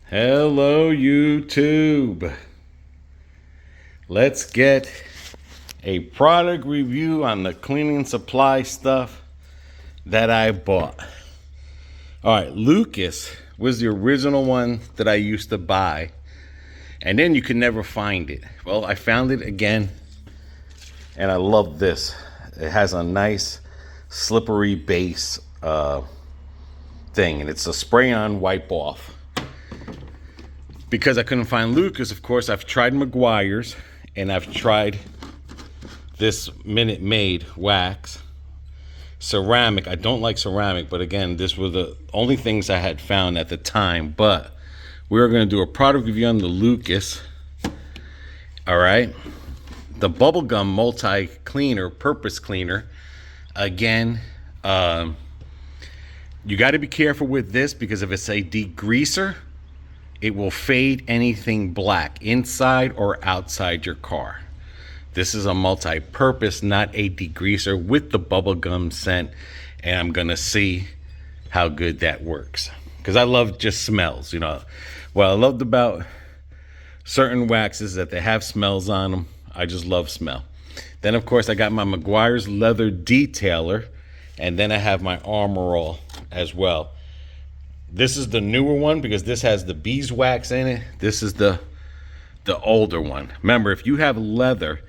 Hello, YouTube. Let's get a product review on the cleaning supply stuff that I bought. All right, Lucas was the original one that I used to buy, and then you could never find it. Well, I found it again, and I love this. It has a nice slippery base thing, and it's a spray-on wipe-off. Because I couldn't find Lucas, of course, I've tried Meguiar's, and I've tried this Minute Maid wax. Ceramic, I don't like ceramic, but again, this were the only things I had found at the time. But we're going to do a product review on the Lucas. All right. The bubblegum multi-cleaner, purpose cleaner. Again, you got to be careful with this because if it's a degreaser, it will fade anything black inside or outside your car. This is a multi-purpose, not a degreaser with the bubblegum scent. And I'm going to see how good that works. Because I love just smells, you know. What I loved about certain waxes that they have smells on them. I just love smell. Then, of course, I got my Meguiar's leather detailer. And then I have my Armor All as well. This is the newer one because this has the beeswax in it. This is the older one. Remember, if you have leather,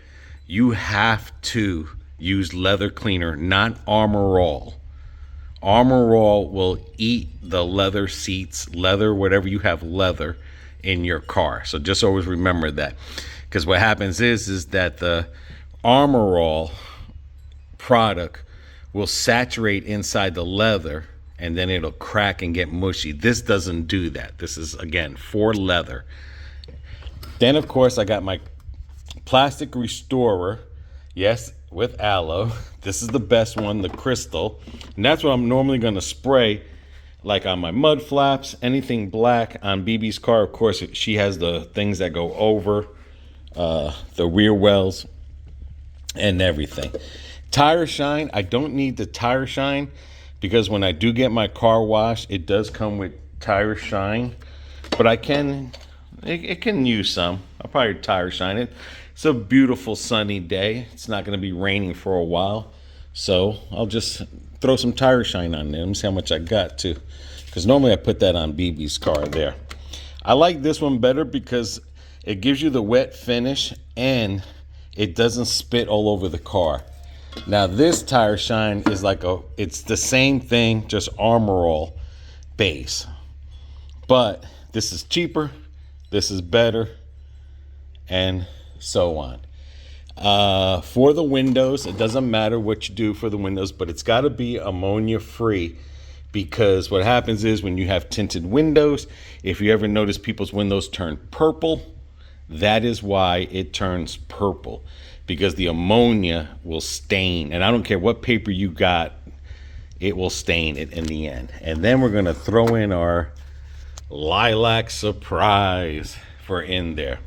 you have to use leather cleaner, not Armor All. Armor All will eat the leather seats, leather, whatever you have leather in your car. So just always remember that. Because what happens is that the Armor All product will saturate inside the leather, and then it'll crack and get mushy. This doesn't do that. This is, again, for leather. Then, of course, I got my plastic restorer. Yes, with aloe. This is the best one, the Cristal. And that's what I'm normally going to spray, like on my mud flaps, anything black on BB's car. Of course, she has the things that go over the rear wells and everything. Tire shine. I don't need the tire shine, because when I do get my car washed, it does come with tire shine. But it can use some. I'll probably tire shine it. It's a beautiful sunny day. It's not going to be raining for a while. So I'll just throw some tire shine on there. Let me see how much I got too. Because normally I put that on BB's car there. I like this one better because it gives you the wet finish and it doesn't spit all over the car. Now this tire shine is it's the same thing, just Armor All base. But this is cheaper, this is better, and so on. For the windows, it doesn't matter what you do for the windows, but it's got to be ammonia free. Because what happens is when you have tinted windows, if you ever notice people's windows turn purple, that is why it turns purple. Because the ammonia will stain. And I don't care what paper you got, it will stain it in the end. And then we're going to throw in our lilac surprise for in there.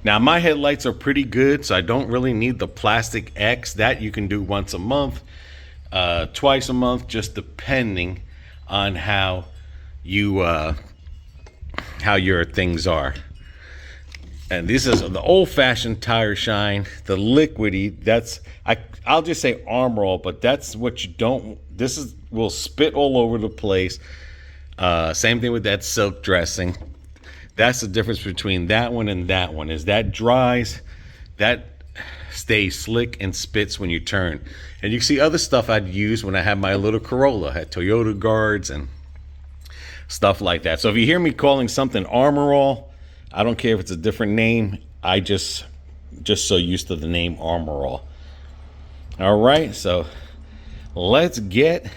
Now, my headlights are pretty good, so I don't really need the plastic X. That you can do once a month, twice a month, just depending on how your things are. And this is the old-fashioned tire shine, the liquidy. I'll just say Armor All, but that's what you don't. Will spit all over the place. Same thing with that silk dressing. That's the difference between that one and that one. Is that dries, that stays slick and spits when you turn. And you can see other stuff I'd use when I had my little Corolla, had Toyota guards and stuff like that. So if you hear me calling something Armor All, I don't care if it's a different name. I just so used to the name Armor All. All right, so let's get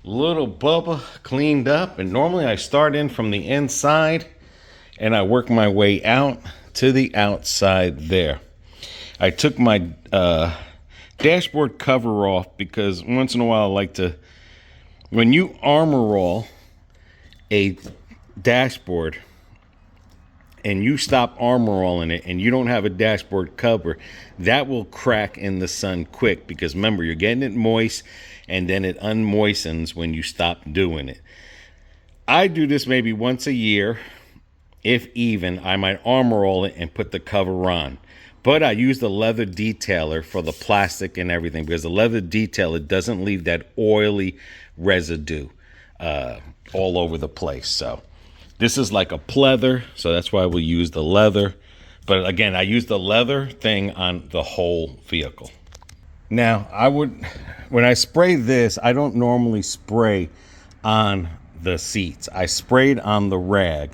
little Bubba cleaned up. And normally I start in from the inside and I work my way out to the outside there. I took my dashboard cover off because once in a while I like to, when you Armor All a dashboard, and you stop Armor All in it and you don't have a dashboard cover, that will crack in the sun quick because remember, you're getting it moist and then it unmoistens when you stop doing it. I do this maybe once a year. If even, I might armor roll it and put the cover on. But I use the leather detailer for the plastic and everything, because the leather detailer doesn't leave that oily residue all over the place. So this is like a pleather, so that's why we use the leather. But again, I use the leather thing on the whole vehicle. Now, when I spray this, I don't normally spray on the seats. I sprayed on the rag,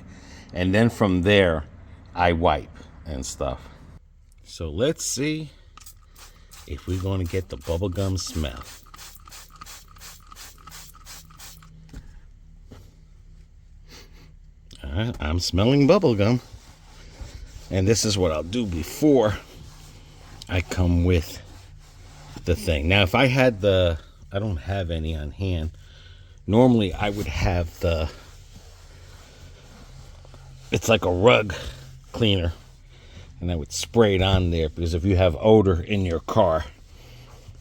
and then from there, I wipe and stuff. So let's see if we're going to get the bubblegum smell. All right, I'm smelling bubblegum. And this is what I'll do before I come with the thing. Now, if I had I don't have any on hand. Normally, I would have it's like a rug cleaner. And I would spray it on there, because if you have odor in your car,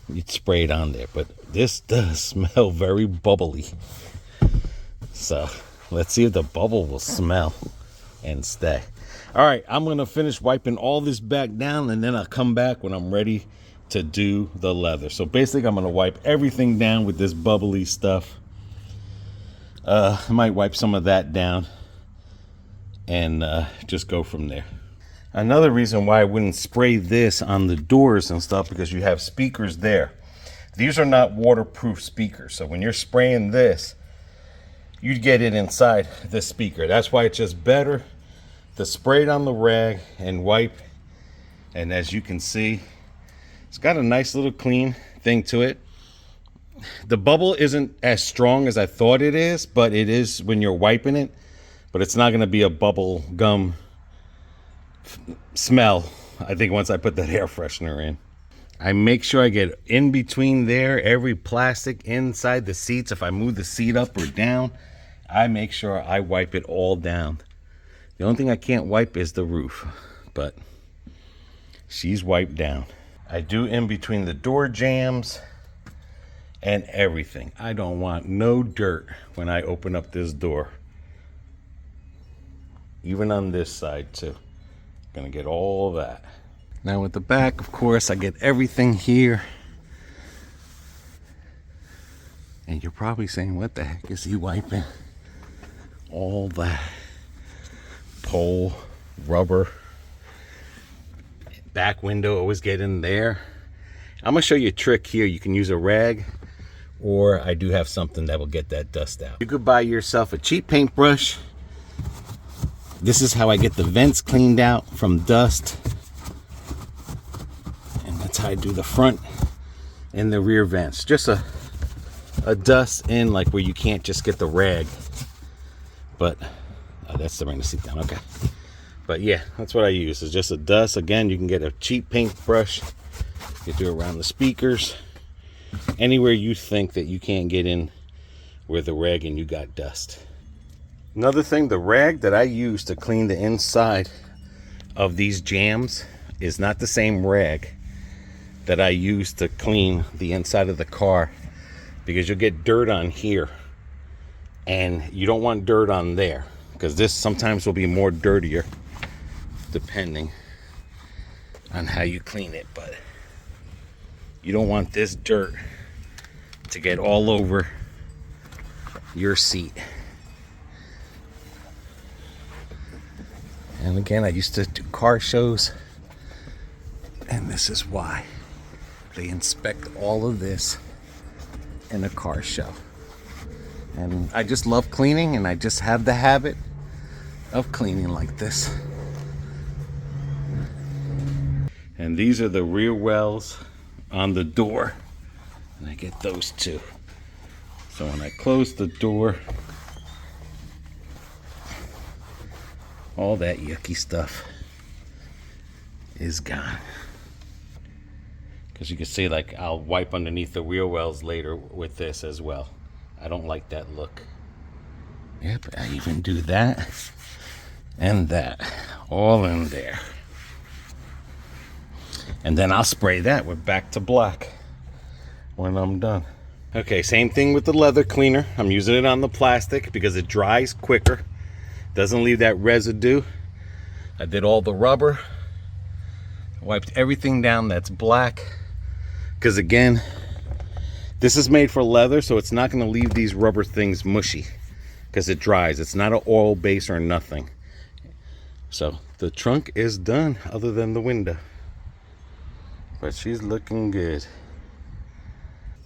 you'd spray it on there. But this does smell very bubbly. So let's see if the bubble will smell and stay. All right, I'm going to finish wiping all this back down, and then I'll come back when I'm ready to do the leather. So basically, I'm going to wipe everything down with this bubbly stuff. I might wipe some of that down and just go from there. Another reason why I wouldn't spray this on the doors and stuff, because you have speakers there. These are not waterproof speakers. So when you're spraying this, you'd get it inside the speaker. That's why it's just better to spray it on the rag and wipe. And as you can see, it's got a nice little clean thing to it. The bubble isn't as strong as I thought it is, but it is when you're wiping it. But it's not going to be a bubble gum smell, I think, once I put that air freshener in. I make sure I get in between there, every plastic inside the seats. If I move the seat up or down, I make sure I wipe it all down. The only thing I can't wipe is the roof, but she's wiped down. I do in between the door jambs and everything. I don't want no dirt when I open up this door. Even on this side too. Gonna get all that. Now with the back, of course, I get everything here. And you're probably saying, what the heck is he wiping? All that pole, rubber, back window, always get in there. I'm gonna show you a trick here. You can use a rag, or I do have something that will get that dust out. You could buy yourself a cheap paintbrush. This is how I get the vents cleaned out from dust. And that's how I do the front and the rear vents. Just a dust in, like where you can't just get the rag. But that's the ring to seat down. Okay. But yeah, that's what I use. It's just a dust. Again, you can get a cheap paintbrush. You do it around the speakers. Anywhere you think that you can't get in where the rag and you got dust. Another thing, the rag that I use to clean the inside of these jambs is not the same rag that I use to clean the inside of the car, because you'll get dirt on here and you don't want dirt on there, because this sometimes will be more dirtier depending on how you clean it. But you don't want this dirt to get all over your seat. And again, I used to do car shows, and this is why they inspect all of this in a car show. And I just love cleaning, and I just have the habit of cleaning like this. And these are the rear wells on the door, and I get those too. So when I close the door, all that yucky stuff is gone. Because you can see, like, I'll wipe underneath the wheel wells later with this as well. I don't like that look. Yep, I even do that and that all in there. And then I'll spray that with back to black when I'm done. Okay, same thing with the leather cleaner. I'm using it on the plastic because it dries quicker. Doesn't leave that residue. I did all the rubber. Wiped everything down that's black. Because again, this is made for leather, so it's not going to leave these rubber things mushy. Because it dries. It's not an oil base or nothing. So the trunk is done other than the window. But she's looking good.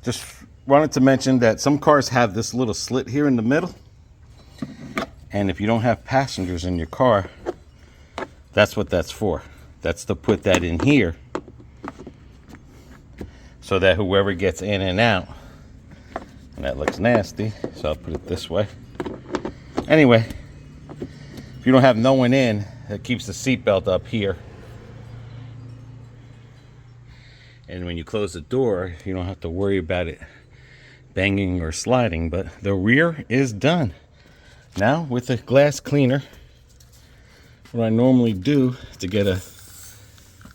Just wanted to mention that some cars have this little slit here in the middle. And if you don't have passengers in your car, that's what that's for. That's to put that in here so that whoever gets in and out, and that looks nasty, so I'll put it this way. Anyway, if you don't have no one in, it keeps the seatbelt up here. And when you close the door, you don't have to worry about it banging or sliding, but the rear is done. Now with the glass cleaner, what I normally do to get a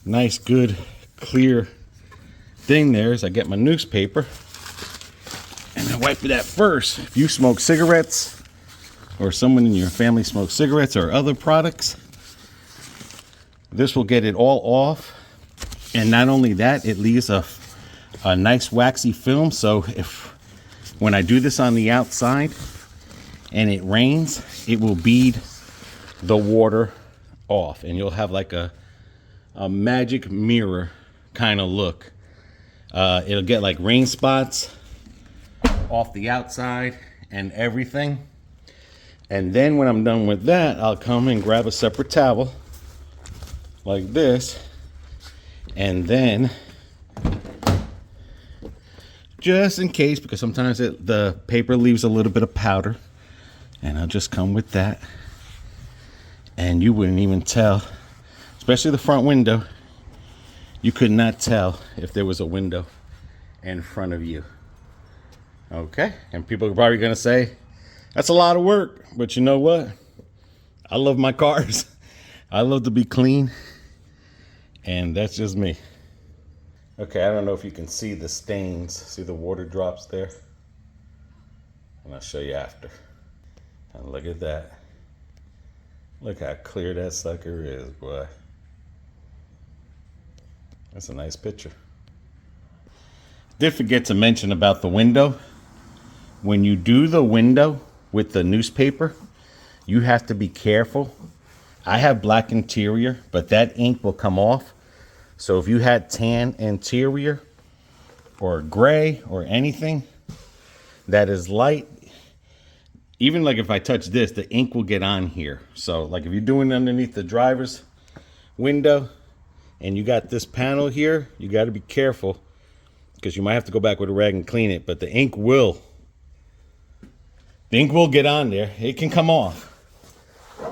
nice, good, clear thing there is I get my newspaper and I wipe that first. If you smoke cigarettes or someone in your family smokes cigarettes or other products, this will get it all off. And not only that, it leaves a nice waxy film. So if when I do this on the outside and it rains, it will bead the water off and you'll have like a magic mirror kind of look. It'll get like rain spots off the outside and everything. And then when I'm done with that, I'll come and grab a separate towel like this. And then, just in case, because sometimes the paper leaves a little bit of powder, and I'll just come with that. And you wouldn't even tell, especially the front window, you could not tell if there was a window in front of you. Okay, and people are probably gonna say, that's a lot of work, but you know what? I love my cars. I love to be clean, and that's just me. Okay, I don't know if you can see the stains. See the water drops there? And I'll show you after. And look at that. Look how clear that sucker is, boy. That's a nice picture. Did forget to mention about the window. When you do the window with the newspaper, you have to be careful. I have black interior, but that ink will come off. So if you had tan interior or gray or anything that is light, even like if I touch this, the ink will get on here. So like if you're doing underneath the driver's window and you got this panel here, you got to be careful because you might have to go back with a rag and clean it, but the ink will get on there. It can come off,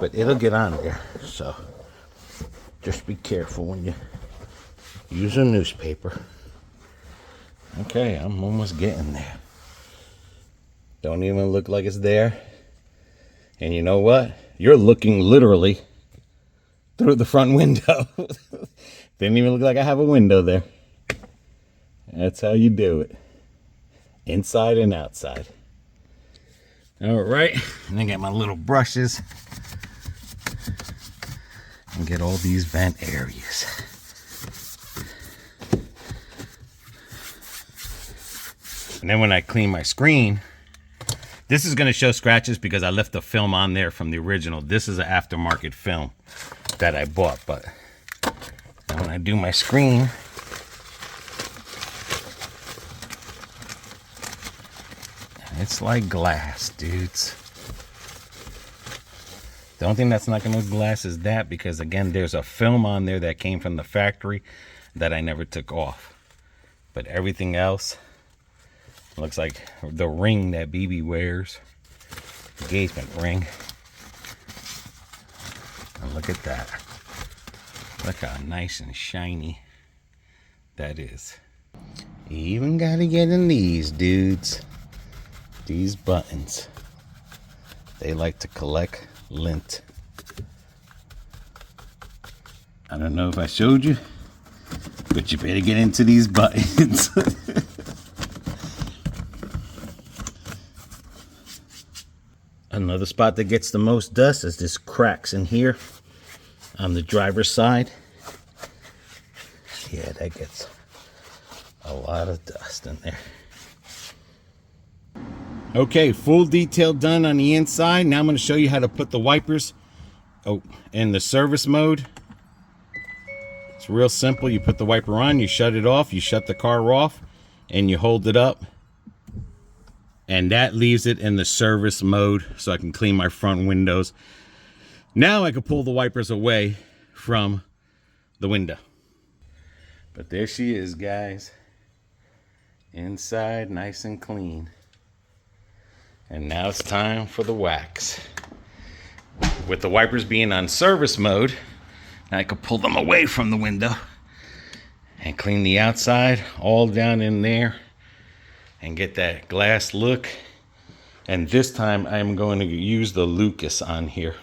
but it'll get on there. So just be careful when you use a newspaper. Okay, I'm almost getting there. Don't even look like it's there. And you know what? You're looking literally through the front window. Didn't even look like I have a window there. That's how you do it. Inside and outside. All right, and then get my little brushes and get all these vent areas. And then when I clean my screen, this is going to show scratches because I left the film on there from the original. This is an aftermarket film that I bought, but when I do my screen, it's like glass, dudes. The only thing that's not going to look glass is that, because again, there's a film on there that came from the factory that I never took off. But everything else looks like the ring that BB wears, the engagement ring. And look at that. Look how nice and shiny that is. You even gotta get in these, dudes. These buttons. They like to collect lint. I don't know if I showed you, but you better get into these buttons. Another spot that gets the most dust is this cracks in here on the driver's side. Yeah, that gets a lot of dust in there. Okay, full detail done on the inside. Now I'm going to show you how to put the wipers in the service mode. It's real simple. You put the wiper on, you shut it off, you shut the car off, and you hold it up. And that leaves it in the service mode so I can clean my front windows. Now I can pull the wipers away from the window. But there she is, guys. Inside, nice and clean. And now it's time for the wax. With the wipers being on service mode, I can pull them away from the window and clean the outside all down in there and get that glass look. And this time I'm going to use the Lucas on here.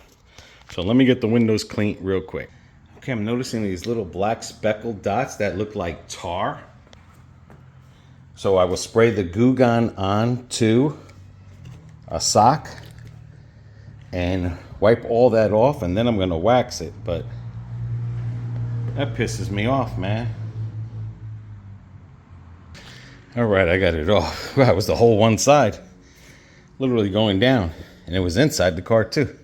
So let me get the windows clean real quick. Okay, I'm noticing these little black speckled dots that look like tar. So I will spray the Goo Gone onto a sock and wipe all that off, and then I'm going to wax it. But that pisses me off, man. All right, I got it off. That was the whole one side, literally going down, and it was inside the car too.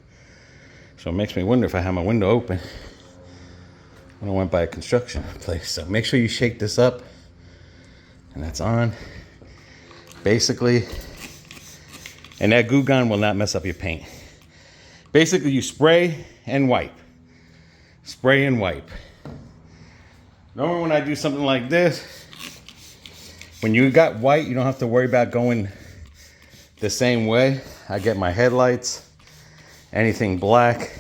So it makes me wonder if I had my window open when I went by a construction place. So make sure you shake this up, and that's on. Basically, and that Goo Gone will not mess up your paint. Basically, you spray and wipe. Spray and wipe. Normally when I do something like this, when you got white, you don't have to worry about going the same way. I get my headlights, anything black,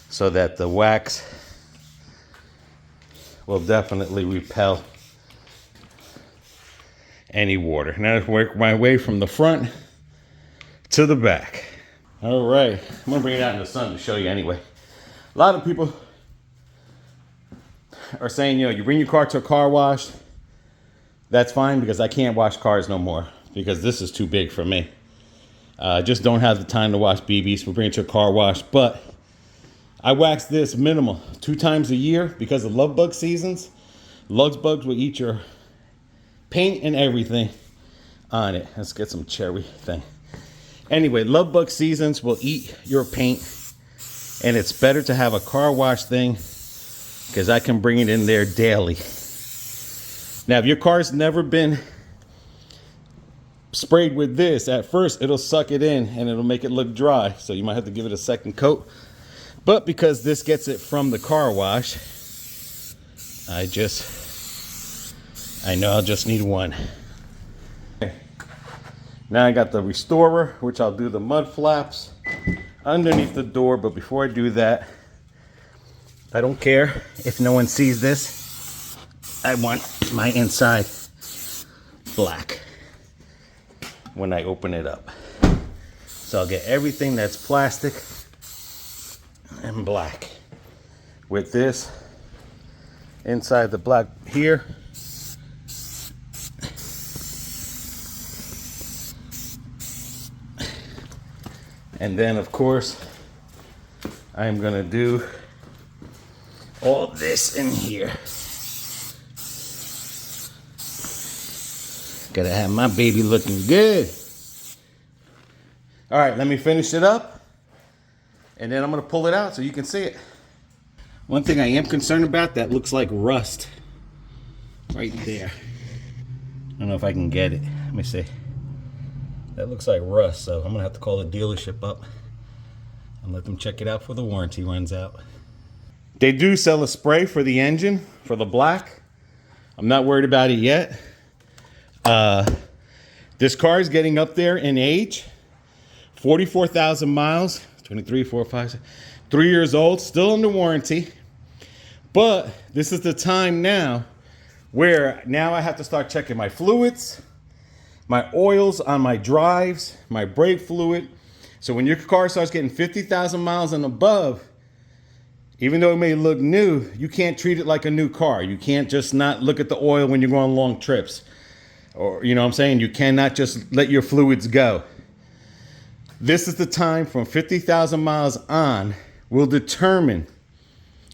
so that the wax will definitely repel any water. Now I work my way from the front to the back. All right, I'm gonna bring it out in the sun to show you anyway. A lot of people are saying, you know, you bring your car to a car wash. That's fine, because I can't wash cars no more because this is too big for me. Just don't have the time to wash BBs. We'll bring it to a car wash, but I wax this minimal 2 times a year because of love bug seasons. Love bugs will eat your paint and everything on it. Let's get some cherry thing. Anyway, love bug seasons will eat your paint, and it's better to have a car wash thing because I can bring it in there daily. Now, if your car's never been sprayed with this, at first it'll suck it in and it'll make it look dry. So you might have to give it a second coat. But because this gets it from the car wash, I know I'll just need one. Okay. Now I got the restorer, which I'll do the mud flaps underneath the door. But before I do that, I don't care if no one sees this. I want my inside black when I open it up. So I'll get everything that's plastic and black. With this inside the black here. And then of course, I'm gonna do all this in here. Gotta have my baby looking good. All right, let me finish it up, and then I'm gonna pull it out so you can see it. One thing I am concerned about, that looks like rust right there. I don't know if I can get it. Let me see. That looks like rust, so I'm gonna have to call the dealership up and let them check it out before the warranty runs out. They do sell a spray for the engine, for the black. I'm not worried about it yet. This car is getting up there in age. 44,000 miles, 23, 4, 5, 6, 3 years old, still under warranty. But this is the time now where now I have to start checking my fluids, my oils on my drives, my brake fluid. So when your car starts getting 50,000 miles and above, even though it may look new, you can't treat it like a new car. You can't just not look at the oil when you're going on long trips. Or, you know what I'm saying? You cannot just let your fluids go. This is the time from 50,000 miles on will determine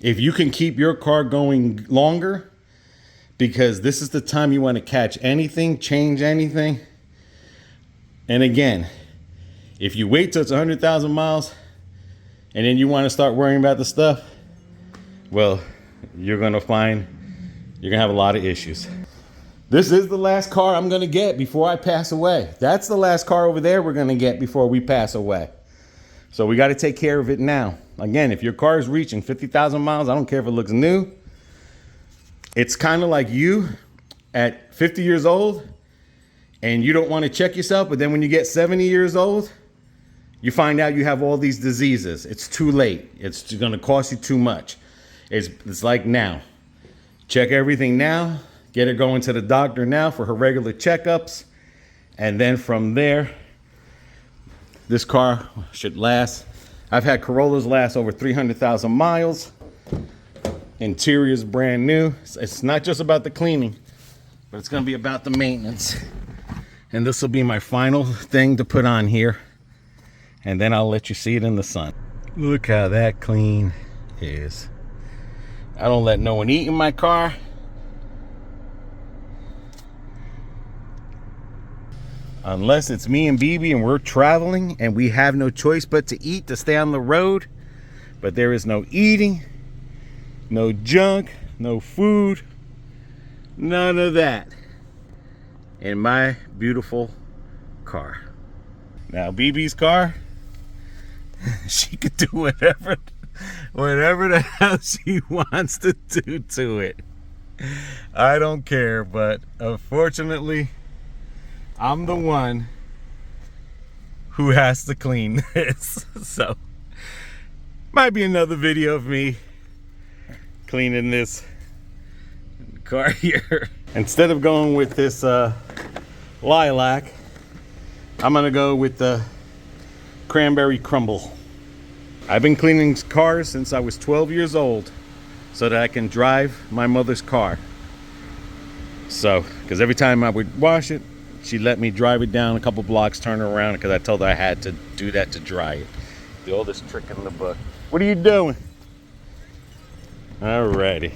if you can keep your car going longer, because this is the time you want to catch anything, change anything. And again, if you wait till it's 100,000 miles and then you want to start worrying about the stuff, well, you're going to find you're going to have a lot of issues. This is the last car I'm going to get before I pass away. That's the last car over there we're going to get before we pass away. So we got to take care of it now. Again, if your car is reaching 50,000 miles, I don't care if it looks new. It's kind of like you at 50 years old and you don't want to check yourself, but then when you get 70 years old, you find out you have all these diseases. It's too late. It's going to cost you too much. It's like now. Check everything now. Get her going to the doctor now for her regular checkups. And then from there, this car should last. I've had Corollas last over 300,000 miles. Interior's brand new. It's not just about the cleaning, but it's going to be about the maintenance. And this will be my final thing to put on here. And then I'll let you see it in the sun. Look how that clean is. I don't let no one eat in my car. Unless it's me and BB and we're traveling and we have no choice but to eat to stay on the road. But there is no eating, no junk, no food, none of that in my beautiful car. Now BB's car, she could do whatever the hell she wants to do to it. I don't care, but unfortunately, I'm the one who has to clean this. So, might be another video of me cleaning this car here. Instead of going with this lilac, I'm gonna go with the cranberry crumble. I've been cleaning cars since I was 12 years old so that I can drive my mother's car. So, because every time I would wash it, she let me drive it down a couple blocks, turn it around, because I told her I had to do that to dry it. The oldest trick in the book. What are you doing? Alrighty.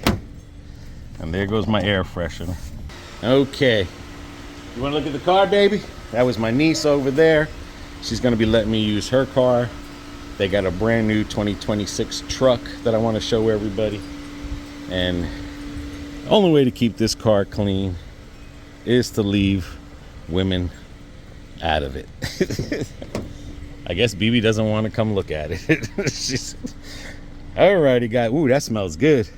And there goes my air freshener. Okay. You want to look at the car, baby? That was my niece over there. She's going to be letting me use her car. They got a brand new 2026 truck that I want to show everybody. And the only way to keep this car clean is to leave women out of it. I guess BB doesn't want to come look at it. She's alrighty, guys. Ooh, that smells good.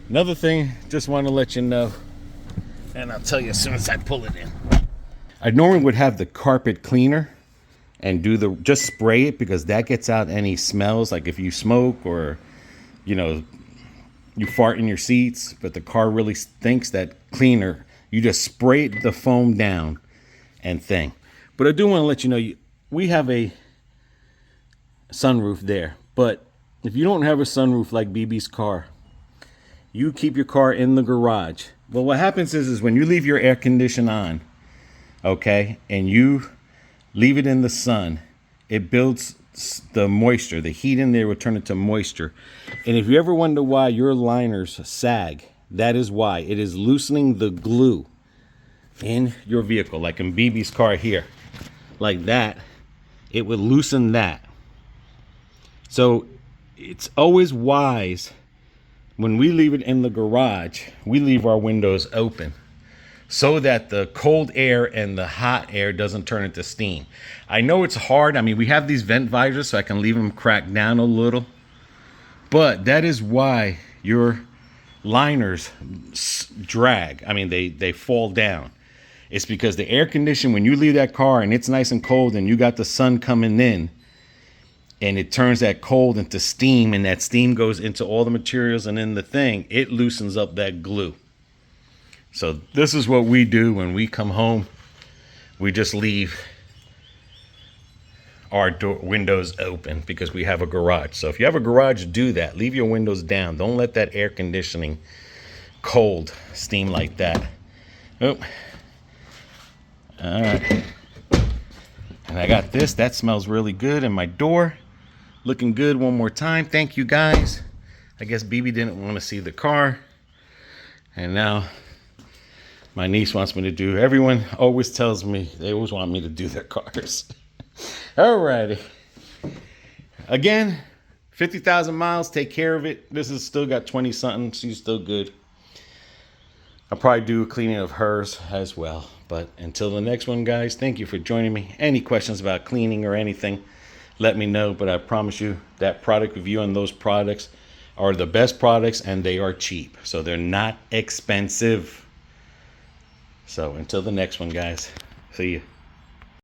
Another thing, just want to let you know, and I'll tell you as soon as I pull it in. I normally would have the carpet cleaner and just spray it, because that gets out any smells, like if you smoke or you fart in your seats, but the car really stinks. That cleaner, you just spray the foam down and thing. But I do want to let you know, we have a sunroof there. But if you don't have a sunroof like BB's car, you keep your car in the garage. Well, what happens is when you leave your air condition on, okay, and you leave it in the sun, it builds the moisture. The heat in there will turn into moisture. And if you ever wonder why your liners sag, that is why. It is loosening the glue in your vehicle, like in BB's car here, like that. It would loosen that. So it's always wise, when we leave it in the garage, we leave our windows open so that the cold air and the hot air doesn't turn into steam. I know it's hard. I mean, we have these vent visors so I can leave them cracked down a little, but that is why your liners drag. I mean, they fall down. It's because the air condition, when you leave that car and it's nice and cold and you got the sun coming in, and it turns that cold into steam, and that steam goes into all the materials and in the thing, it loosens up that glue. So this is what we do when we come home. We just leave our windows open because we have a garage. So if you have a garage, do that. Leave your windows down. Don't let that air conditioning cold steam like that. Oh. All right. And I got this. That smells really good. And my door looking good one more time. Thank you guys. I guess BB didn't want to see the car. And now my niece wants me to do. Everyone always tells me they always want me to do their cars. Alrighty. Again, 50,000 miles. Take care of it. This is still got 20 something. She's still good. I'll probably do a cleaning of hers as well. But until the next one, guys, thank you for joining me. Any questions about cleaning or anything, let me know. But I promise you that product review on those products are the best products, and they are cheap. So they're not expensive. So until the next one, guys, see you.